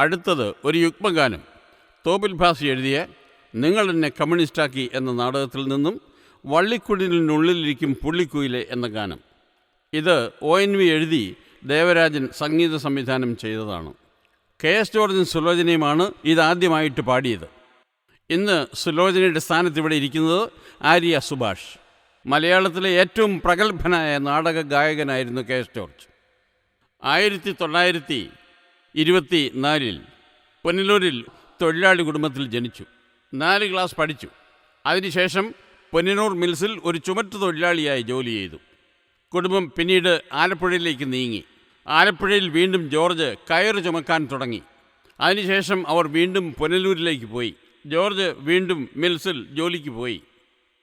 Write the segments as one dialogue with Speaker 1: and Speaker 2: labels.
Speaker 1: അടുത്തത് ഒരു യുഗ്മഗാനം. തോപ്പിൽ ഭാസി എഴുതിയ നിങ്ങൾ എന്നെ കമ്മ്യൂണിസ്റ്റാക്കി എന്ന നാടകത്തിൽ നിന്നും വള്ളിക്കുടിലിനുള്ളിലിരിക്കും പുള്ളിക്കുയിലെ എന്ന ഗാനം. ഇത് ONV എഴുതി ദേവരാജൻ സംഗീത സംവിധാനം ചെയ്തതാണ്. KS ജോർജും സുലോചനയുമാണ് ഇതാദ്യമായിട്ട് പാടിയത്. ഇന്ന് സുലോചനയുടെ സ്ഥാനത്ത് ഇവിടെ ഇരിക്കുന്നത് ആര്യ സുഭാഷ്. മലയാളത്തിലെ ഏറ്റവും പ്രഗത്ഭനായ നാടക ഗായകനായിരുന്നു KS ജോർജ്. 1924 പുനലൂരിൽ തൊഴിലാളി കുടുംബത്തിൽ ജനിച്ചു. 4 ക്ലാസ് പഠിച്ചു. അതിനുശേഷം പുനലൂർ മിൽസിൽ ഒരു ചുമട്ടു തൊഴിലാളിയായി ജോലി ചെയ്തു. കുടുംബം പിന്നീട് ആലപ്പുഴയിലേക്ക് നീങ്ങി. ആലപ്പുഴയിൽ വീണ്ടും ജോർജ് കയറ് ചുമക്കാൻ തുടങ്ങി. അതിനുശേഷം അവർ വീണ്ടും പുനലൂരിലേക്ക് പോയി. ജോർജ് വീണ്ടും മിൽസിൽ ജോലിക്ക് പോയി.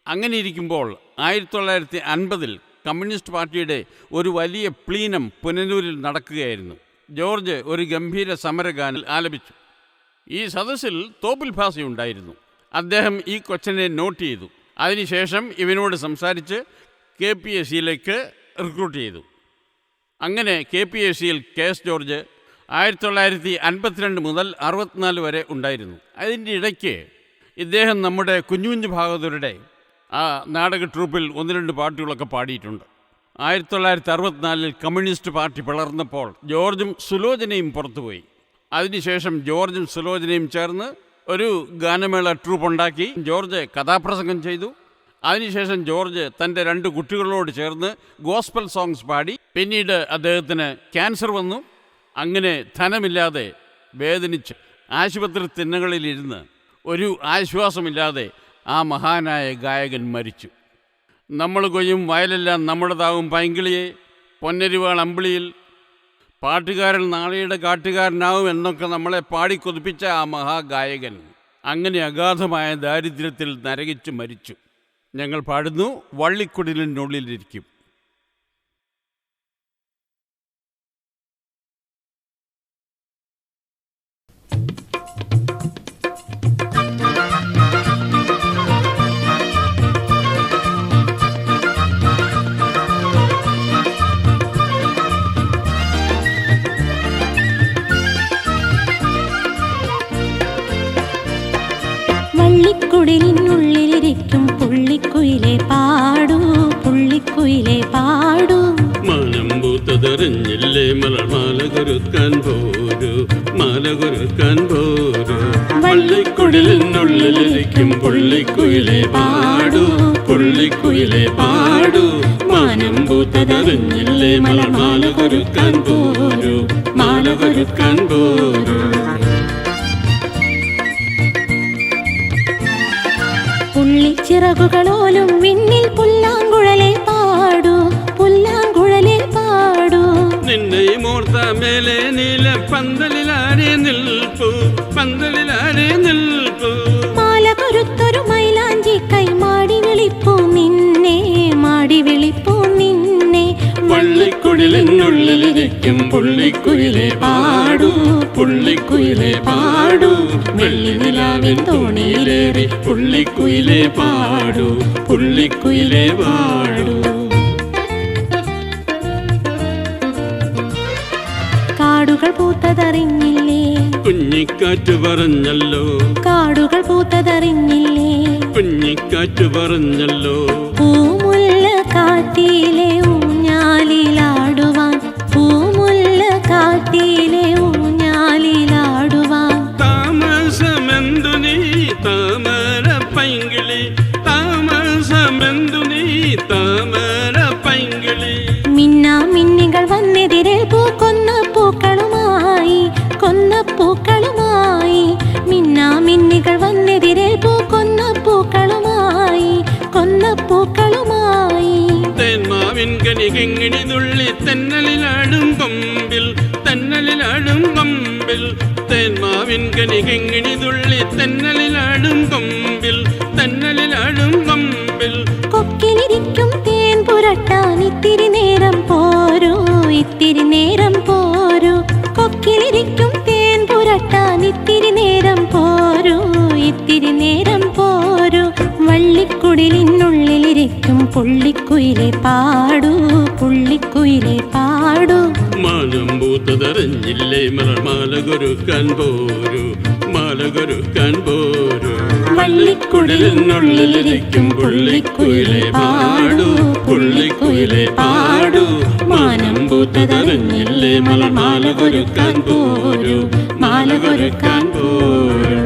Speaker 1: അങ്ങനെ ഇരിക്കുമ്പോൾ 1950 കമ്മ്യൂണിസ്റ്റ് പാർട്ടിയുടെ ഒരു വലിയ പ്ലീനം പുനലൂരിൽ നടക്കുകയായിരുന്നു. ജോർജ് ഒരു ഗംഭീര സമരഗാനം ആലപിച്ചു. ഈ സദസ്സിൽ തോപ്പിൽ ഭാസി ഉണ്ടായിരുന്നു. അദ്ദേഹം ഈ കൊച്ചനെ നോട്ട് ചെയ്തു. അതിനുശേഷം ഇവനോട് സംസാരിച്ച് KPSCയിലേക്ക് റിക്രൂട്ട് ചെയ്തു. അങ്ങനെ KPSCയിൽ KS ജോർജ് 1952 മുതൽ 64 വരെ ഉണ്ടായിരുന്നു. അതിൻ്റെ ഇടയ്ക്ക് ഇദ്ദേഹം നമ്മുടെ കുഞ്ഞു കുഞ്ഞു ഭാഗവതരുടെ ആ നാടക ട്രൂപ്പിൽ 1-2 പാട്ടുകളൊക്കെ പാടിയിട്ടുണ്ട്. 1964 കമ്മ്യൂണിസ്റ്റ് പാർട്ടി പിളർന്നപ്പോൾ ജോർജും സുലോചനയും പുറത്തുപോയി. അതിനുശേഷം ജോർജും സുലോചനയും ചേർന്ന് ഒരു ഗാനമേള ട്രൂപ്പ് ഉണ്ടാക്കി. ജോർജ് കഥാപ്രസംഗം ചെയ്തു. അതിനുശേഷം ജോർജ് തൻ്റെ 2 കുട്ടികളോട് ചേർന്ന് ഗോസ്പൽ സോങ്സ് പാടി. പിന്നീട് അദ്ദേഹത്തിന് ക്യാൻസർ വന്നു. അങ്ങനെ ധനമില്ലാതെ വേദനിച്ച് ആശുപത്രി തിണ്ണകളിലിരുന്ന് ഒരു ആശ്വാസമില്ലാതെ ആ മഹാനായ ഗായകൻ മരിച്ചു. നമ്മൾ കൊയ്യും വയലെല്ലാം നമ്മുടേതാവും പൈങ്കിളിയെ, പൊന്നരിവാൾ അമ്പിളിയിൽ, പാട്ടുകാരൻ നാളെയുടെ കാട്ടുകാരനാവും എന്നൊക്കെ നമ്മളെ പാടിക്കൊതിപ്പിച്ച ആ മഹാഗായകൻ അങ്ങനെ അഗാധമായ ദാരിദ്ര്യത്തിൽ നരകിച്ച് മരിച്ചു. ഞങ്ങൾ പാടുന്നു വള്ളിക്കുടിലിനുള്ളിലിരിക്കും.
Speaker 2: വള്ളിക്കുടിലിനുള്ളിലിരിക്കും പുള്ളിക്കുയിലെ പാടൂ, പുള്ളിക്കുയിലെ പാടൂ.
Speaker 1: മനം പൂത്തതറിഞ്ഞില്ലേ മലർമാല കൊരുക്കാൻ പോരൂ, മാല കൊരുക്കാൻ പോരൂ. വള്ളിക്കുടിലിനുള്ളിലിരിക്കും പുള്ളിക്കുയിലെ പാടൂ, പുള്ളിക്കുയിലെ പാടൂ. മനം പൂത്തതറിഞ്ഞില്ലേ മലർമാല കൊരുക്കാൻ പോരൂ, മാല കൊരുക്കാൻ പോരൂ.
Speaker 2: പുള്ളിച്ചിറകുകളോലും വിണ്ണിൽ പുല്ലാങ്കുഴലെ പാടൂ, പുല്ലാങ്കുഴലെ പാടൂ.
Speaker 1: നിന്നെ മോർത്ത മേലെ നീല പന്തലിലാരെ നിൽപ്പു, പന്തലിലാരെ നിൽപ്പു.
Speaker 2: മാല കൊരുത്തൊരു മൈലാഞ്ചി കൈ മാടി വിളിപ്പൂ നിന്നെ, മാടി വിളിപ്പൂ നിന്നെ.
Speaker 1: വള്ളിക്കുടിലിനുള്ളിലിരിക്കും പുള്ളിക്കുയിലെ പാടൂ, പുള്ളിക്കുയിലെ പാടൂ. വെള്ളി നിലാവിൻ തോണിയിലേറി പുള്ളിക്കുയിലെ പാടൂ, പുള്ളിക്കുയിലെ പാടൂ.
Speaker 2: കാടുകൾ പൂത്തതറിഞ്ഞില്ലേ,
Speaker 1: കുഞ്ഞിക്കാറ്റ് പറഞ്ഞല്ലോ,
Speaker 2: കാടുകൾ പൂത്തതറിഞ്ഞില്ലേ,
Speaker 1: കുഞ്ഞിക്കാറ്റ് പറഞ്ഞല്ലോ.
Speaker 2: പൂമുല്ല കാട്ടിലെ ഊഞ്ഞാലിലാടുവാൻ, പൂമുല്ല കാട്ടിലെ ഊഞ്ഞാലിലാടുവാൻ.
Speaker 1: താമസമെന്തു നീ താമര പൈങ്കിളി, താമസമെന്തു നീ താമര പൈങ്കിളി.
Speaker 2: മിന്നാമിന്നികൾ വന്നെതിരേൽപ്പൂ കൊന്ന പൂക്കളുമായി, കൊന്ന പൂക്കളുമായി. മിന്നാമിന്നികൾ വന്നെതിരേൽപ്പൂ കൊന്ന പൂക്കളുമായി, കൊന്ന പൂക്കളുമായി.
Speaker 1: തേന്മാവിൻ കനികിങ്ങിണി തുള്ളി തെന്നലിലാടും കൊമ്പിൽ, തെന്നലിലാടും കൊമ്പിൽ. തേന്മാവിൻ കനികിങ്ങിണി തുള്ളി തെന്നലിലാടും കൊമ്പിൽ, തെന്നലിലാടും കൊമ്പിൽ.
Speaker 2: കൊക്കിലിരിക്കും തേൻ പുരട്ടാൻ ഇത്തിരി നേരം പോരൂ, ഇത്തിരി നേരം പോരൂ. കൊക്കിലിരിക്കും തേൻ പുരട്ടാൻ ഇത്തിരി നേരം പോരൂ, ഇത്തിരി നേരം പോരൂ. വള്ളിക്കുടിലിനുള്ളിലിരിക്കും പുള്ളിക്കുയിലെ പാടൂ, പുള്ളിക്കുയിലെ പാടൂ.
Speaker 1: മാനം പൂത്തതറിഞ്ഞില്ലേ മലർമാലകൊരുക്കാൻ പോരൂ, മാലകൊരുക്കാൻ പോരൂ.
Speaker 2: വള്ളിക്കുടലിനുള്ളിലിരിക്കും പുള്ളിക്കുയിലെ പാടൂ, പുള്ളിക്കുയിലെ പാടൂ. മാനം പൂത്തതറിഞ്ഞില്ലേ മലർമാലകൊരുക്കാൻ പോരൂ, മാലകൊരുക്കാൻ പോരൂ.